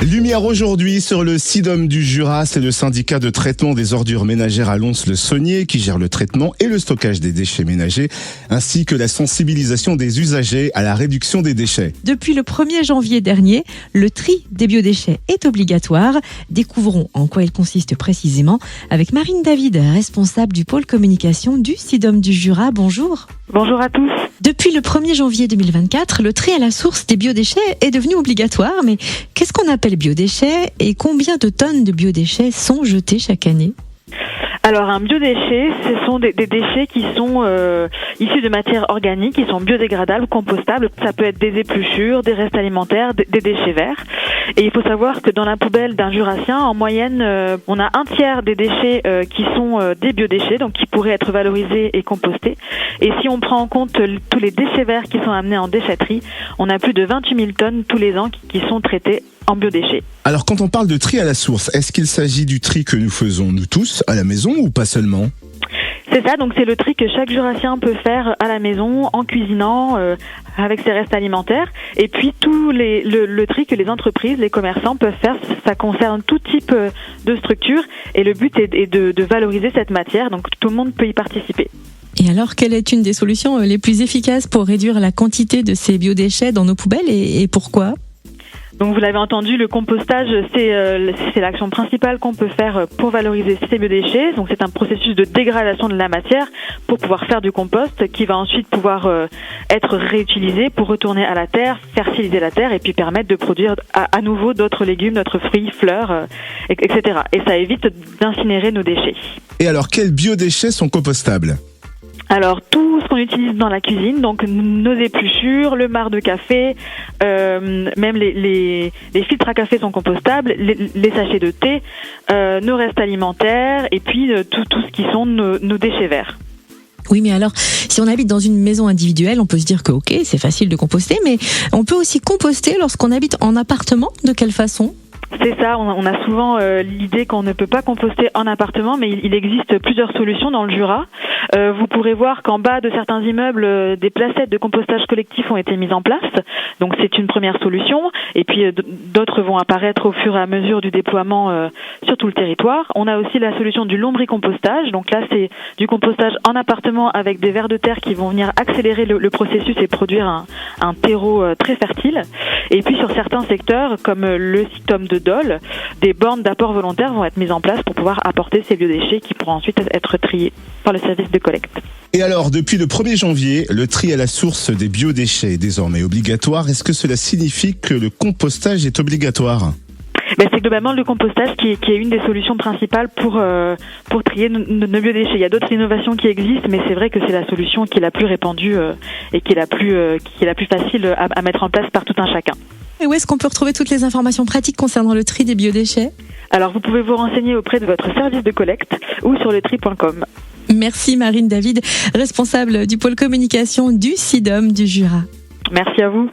Lumière aujourd'hui sur le SIDOM du Jura, c'est le syndicat de traitement des ordures ménagères à Lons-le-Saunier qui gère le traitement et le stockage des déchets ménagers, ainsi que la sensibilisation des usagers à la réduction des déchets. Depuis le 1er janvier dernier, le tri des biodéchets est obligatoire. Découvrons en quoi il consiste précisément avec Marine David, responsable du pôle communication du SIDOM du Jura. Bonjour. Bonjour à tous. Depuis le 1er janvier 2024, le tri à la source des biodéchets est devenu obligatoire. Mais qu'est-ce qu'on appelle biodéchets et combien de tonnes de biodéchets sont jetés chaque année ? Alors un biodéchet, ce sont des déchets qui sont issus de matières organiques, qui sont biodégradables, compostables. Ça peut être des épluchures, des restes alimentaires, des déchets verts. Et il faut savoir que dans la poubelle d'un Jurassien, en moyenne, on a un tiers des déchets qui sont des biodéchets, donc qui pourraient être valorisés et compostés. Et si on prend en compte tous les déchets verts qui sont amenés en déchetterie, on a plus de 28 000 tonnes tous les ans qui sont traités en biodéchets. Alors quand on parle de tri à la source, est-ce qu'il s'agit du tri que nous faisons nous tous à la maison ou pas seulement ? C'est ça, donc c'est le tri que chaque Jurassien peut faire à la maison, en cuisinant, avec ses restes alimentaires. Et puis le tri que les entreprises, les commerçants peuvent faire, ça concerne tout type de structure. Et le but est de valoriser cette matière, donc tout le monde peut y participer. Et alors, quelle est une des solutions les plus efficaces pour réduire la quantité de ces biodéchets dans nos poubelles et pourquoi ? Donc vous l'avez entendu, le compostage, c'est l'action principale qu'on peut faire pour valoriser ces biodéchets. Donc c'est un processus de dégradation de la matière pour pouvoir faire du compost qui va ensuite pouvoir être réutilisé pour retourner à la terre, fertiliser la terre et puis permettre de produire à nouveau d'autres légumes, d'autres fruits, fleurs, etc. Et ça évite d'incinérer nos déchets. Et alors, quels biodéchets sont compostables ? Alors tout ce qu'on utilise dans la cuisine, donc nos épluchures, le marc de café, même les filtres à café sont compostables, les sachets de thé, nos restes alimentaires et puis tout ce qui sont nos déchets verts. Oui, mais alors, si on habite dans une maison individuelle, on peut se dire que ok, c'est facile de composter, mais on peut aussi composter lorsqu'on habite en appartement. De quelle façon ? C'est ça, on a souvent l'idée qu'on ne peut pas composter en appartement, mais il existe plusieurs solutions dans le Jura. Vous pourrez voir qu'en bas de certains immeubles, des placettes de compostage collectif ont été mises en place. Donc c'est une première solution. Et puis d'autres vont apparaître au fur et à mesure du déploiement sur tout le territoire. On a aussi la solution du lombricompostage. Donc là, c'est du compostage en appartement avec des vers de terre qui vont venir accélérer le processus et produire un terreau très fertile. Et puis sur certains secteurs, comme le SIDOM de Dole, des bornes d'apport volontaire vont être mises en place pour pouvoir apporter ces biodéchets qui pourront ensuite être triés par le service de collecte. Et alors, depuis le 1er janvier, le tri à la source des biodéchets est désormais obligatoire. Est-ce que cela signifie que le compostage est obligatoire ? C'est globalement le compostage qui est une des solutions principales pour trier nos biodéchets. Il y a d'autres innovations qui existent, mais c'est vrai que c'est la solution qui est la plus répandue et qui est la plus facile à mettre en place par tout un chacun. Et où est-ce qu'on peut retrouver toutes les informations pratiques concernant le tri des biodéchets ? Alors vous pouvez vous renseigner auprès de votre service de collecte ou sur letri.com. Merci Marine David, responsable du pôle communication du SIDOM du Jura. Merci à vous.